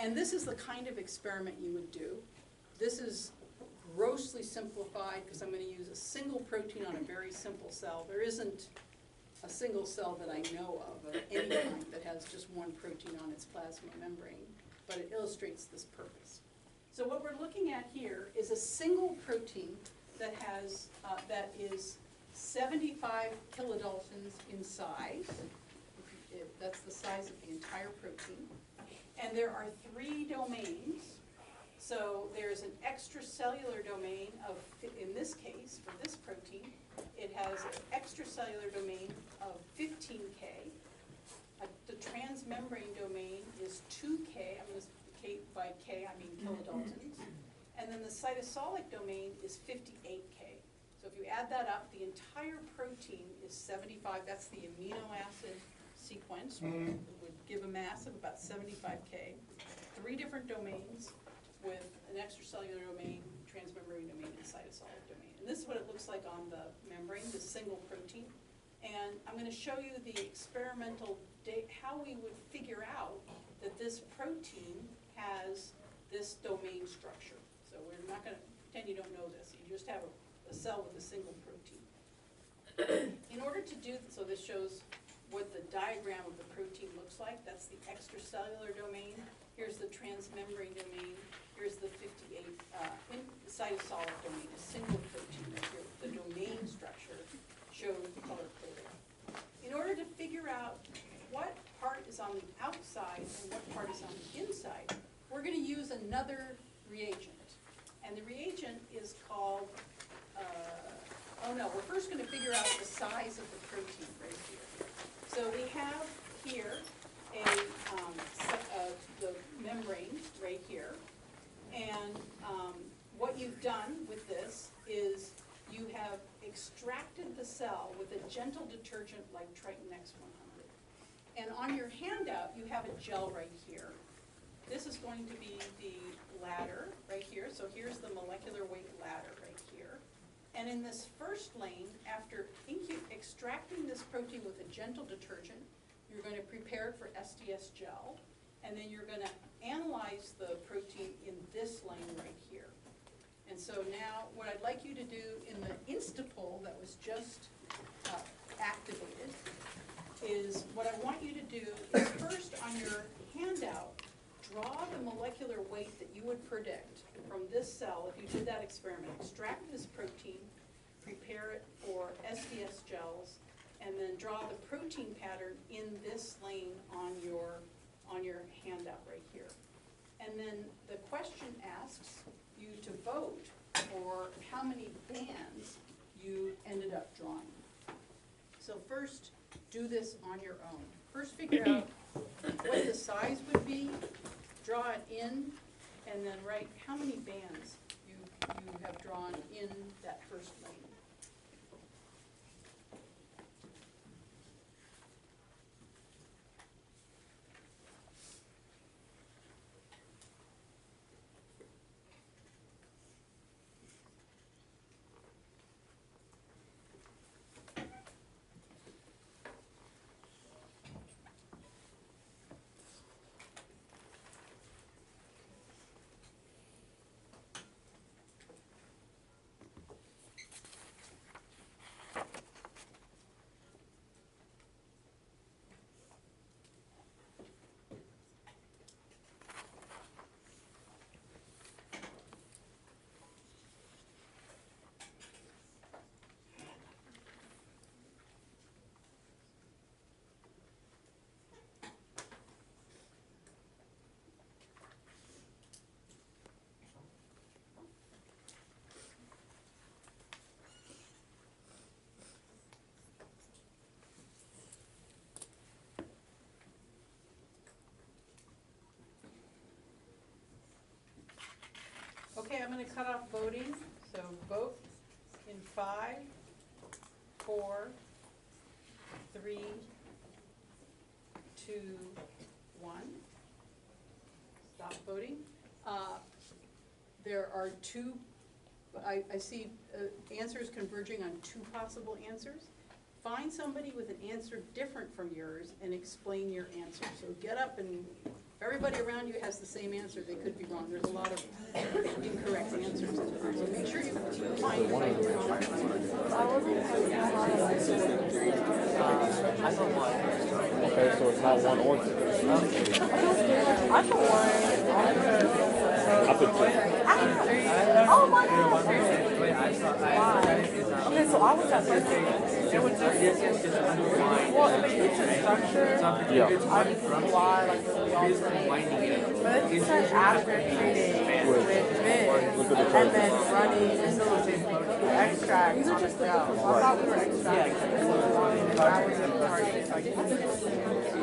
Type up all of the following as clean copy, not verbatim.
And this is the kind of experiment you would do. This is grossly simplified because I'm going to use a single protein on a very simple cell. There isn't a single cell that I know of any kind that has just one protein on its plasma membrane, but it illustrates this purpose. So what we're looking at here is a single protein that has that is 75 kilodaltons in size. That's the size of the entire protein. And there are 3 domains. So there's an extracellular domain of, in this case, for this protein, it has an extracellular domain of 15K. The transmembrane domain is 2K. I'm going to by K, I mean kilodaltons. And then the cytosolic domain is 58K. So if you add that up, the entire protein is 75. That's the amino acid sequence. It would give a mass of about 75K. 3 different domains with an extracellular domain, transmembrane domain, and cytosolic domain. And this is what it looks like on the membrane, this single protein. And I'm going to show you the experimental how we would figure out that this protein has this domain structure. So we're not going to pretend you don't know this. You just have a cell with a single protein. In order to do this, so this shows what the diagram of the protein looks like. That's the extracellular domain. Here's the transmembrane domain. Here's the 58 cytosolic domain, a single protein right here. The domain structure shows color-coded. In order to figure out what part is on the outside and what part is on the inside, we're going to use another reagent. And the reagent is called, we're first going to figure out the size of the protein right here. So we have here the membrane right here. And what you've done with this is you have extracted the cell with a gentle detergent like Triton X100. And on your handout, you have a gel right here. This is going to be the ladder right here. So here's the molecular weight ladder right here. And in this first lane, after extracting this protein with a gentle detergent, you're going to prepare it for SDS gel. And then you're going to analyze the protein in this lane right here. And so now what I'd like you to do in the Instapol that was just activated is what I want you to do is first on your handout, draw the molecular weight that you would predict from this cell if you did that experiment. Extract this protein, prepare it for SDS gels, and then draw the protein pattern in this lane on your handout right here. And then the question asks you to vote for how many bands you ended up drawing. So first, do this on your own. First figure out what the size would be, draw it in, and then write how many bands you have drawn in that first lane. Okay, I'm going to cut off voting. So vote in 5, 4, 3, 2, 1. Stop voting. There are 2, I see answers converging on 2 possible answers. Find somebody with an answer different from yours and explain your answer. So get up and everybody around you has the same answer, they could be wrong. There's a lot of incorrect answers. So make sure you find the right one. Okay, so it's not one or two. I put one. I put two. Oh my God. Okay, so I was at first. It was just, well, it makes a structure. Yeah. I just why, like, the but it said after treating with mint and then running the extract on the cell. So I thought we were extracting.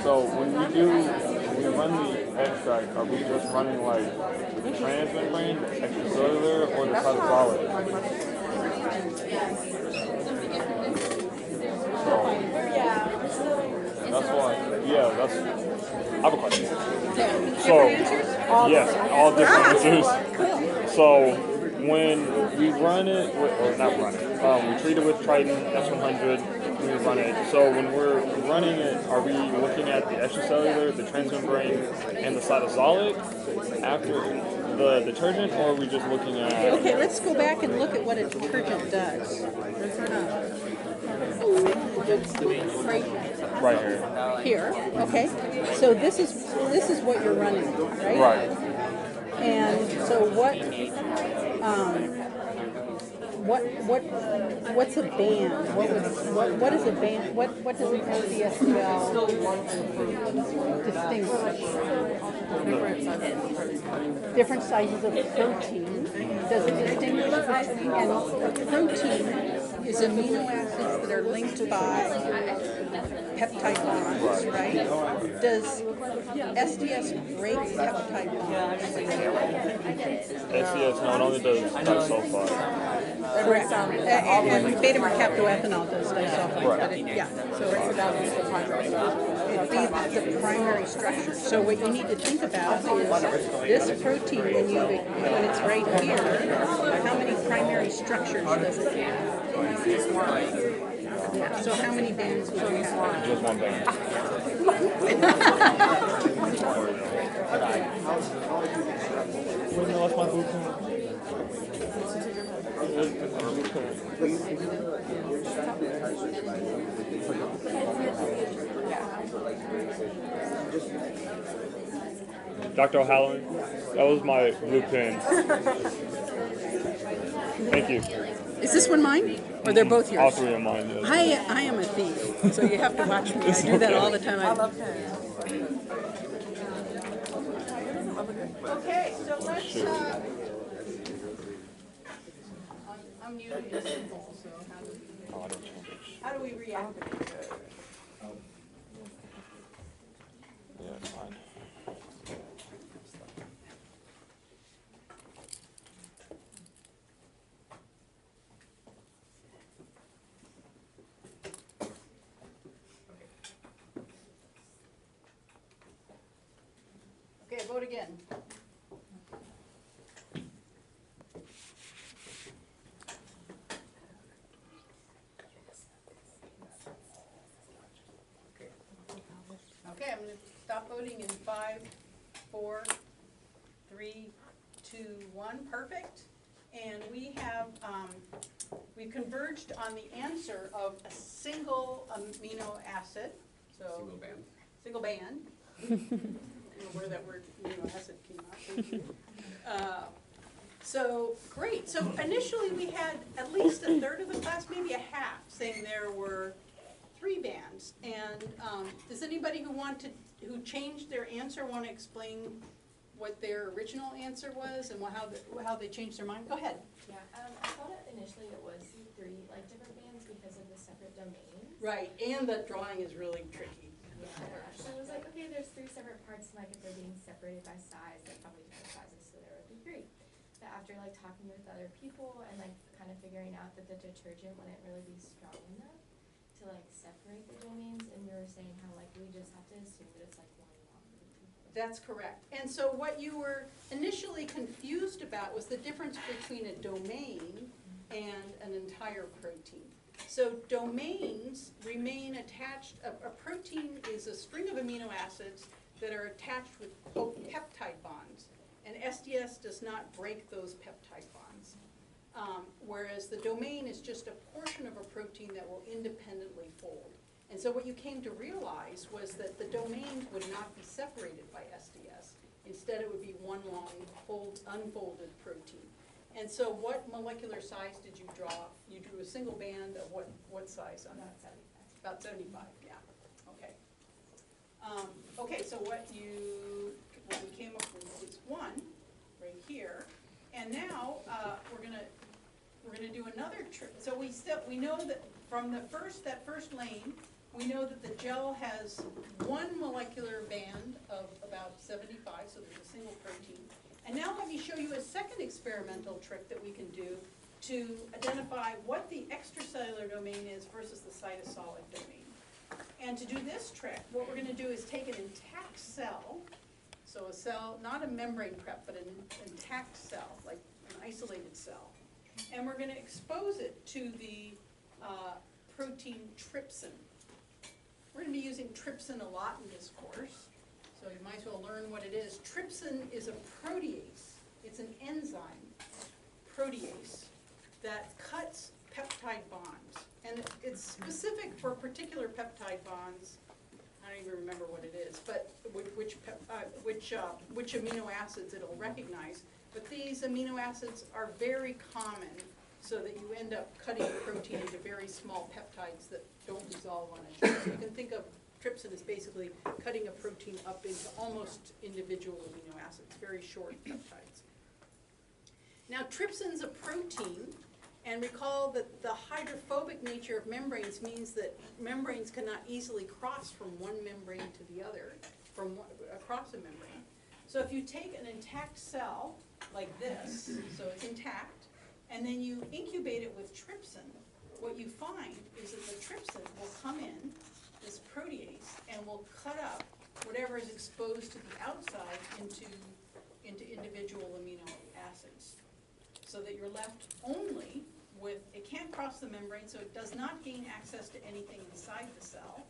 So when we run the extract, are we just running like the transmembrane, the extracellular, or the cytosolic? That's why. Yeah, that's. I have a question. So, yes, all different answers. So, when we run it, or not run it, we treat it with Triton S100. We run it. So when we're running it, are we looking at the extracellular, the transmembrane, and the cytosolic after the detergent, or are we just looking at? Okay, let's go back and look at what a detergent does. Right here. Here, okay. So this is what you're running, right? Right. And so what's a band? What is a band? What does an SDSL distinguish? Different sizes of protein. Does it distinguish? And protein is amino acids that are linked by peptide bonds, right? Does SDS break peptide bonds? SDS, no, it only does disulfide. Correct. And beta-mercaptoethanol does disulfide, but yeah. So it leaves the primary structure. So what you need to think about is this protein, when it's right here, how many primary structures does it have? Yeah. So how many bands would you have? Just one band. Wait, no, that's my blueprint. Dr. O'Halloran, that was my blue pen. Thank you. Is this one mine? Or they're both yours? All three of mine, yes. I am a thief, so you have to watch me. I do that all the time. I love pens. Okay, so let's. I'm new to this simple, so how do we react? Yeah, it's fine. Okay, vote again. Okay, I'm going to stop voting in 5, 4, 3, 2, 1. Perfect. And we have we've converged on the answer of a single amino acid. So single band. I don't know where that word amino acid came out. So great. So initially we had at least a third of the class, maybe a half, saying there were 3 bands. And does anybody who changed their answer want to explain what their original answer was and how they changed their mind? Go ahead. Yeah, I thought initially it was 3 different bands because of the separate domains. Right, and the drawing is really tricky. Yeah, so I was like, okay, there's 3 separate parts, and if they're being separated by size, they're probably different sizes, so there would be 3. But after talking with other people and kind of figuring out that the detergent wouldn't really be strong enough to separate the domains, and you were saying how we just have to assume that it's 1 longer. That's correct. And so what you were initially confused about was the difference between a domain and an entire protein. So domains remain attached. A protein is a string of amino acids that are attached with peptide bonds. And SDS does not break those peptide bonds. Whereas the domain is just a portion of a protein that will independently fold. And so what you came to realize was that the domains would not be separated by SDS. Instead, it would be one long unfolded protein. And so what molecular size did you draw? You drew a single band of what size on that? About 75, yeah. Okay. Okay, so what we came up with was 1 right here. And now we're gonna do another trick. So we know that from that first lane, we know that the gel has one molecular band of about 75, so there's a single protein. And now let me show you a second experimental trick that we can do to identify what the extracellular domain is versus the cytosolic domain. And to do this trick, what we're going to do is take an intact cell, so a cell, not a membrane prep, but an intact cell, like an isolated cell, and we're going to expose it to the protein trypsin. We're going to be using trypsin a lot in this course, so you might as well learn what it is. Trypsin is a protease. It's an enzyme, protease, that cuts peptide bonds. And it's specific for particular peptide bonds. I don't even remember what it is, but which amino acids it'll recognize. But these amino acids are very common, so that you end up cutting a protein into very small peptides that don't dissolve on each other. So you can think of trypsin as basically cutting a protein up into almost individual amino acids, very short peptides. Now, trypsin's a protein, and recall that the hydrophobic nature of membranes means that membranes cannot easily cross from one membrane to the other, across a membrane. So if you take an intact cell like this, so it's intact, and then you incubate it with trypsin, what you find is that the trypsin will come in, this protease, and will cut up whatever is exposed to the outside into individual amino acids, so that you're left only with, it can't cross the membrane, so it does not gain access to anything inside the cell,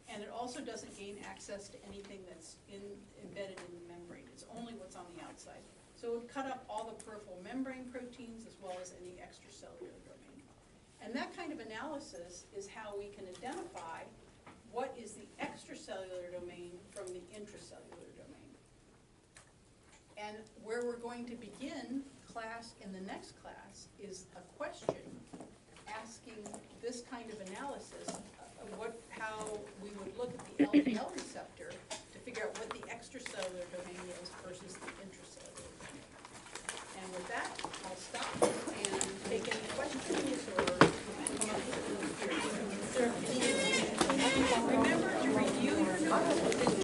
and it also doesn't gain access to anything that's embedded in the membrane. It's only what's on the outside. So it would cut up all the peripheral membrane proteins as well as any extracellular domain. And that kind of analysis is how we can identify what is the extracellular domain from the intracellular domain. And where we're going to begin class in the next class is a question asking this kind of analysis of how we would look at the LDL receptor to figure out what the extracellular domain is versus the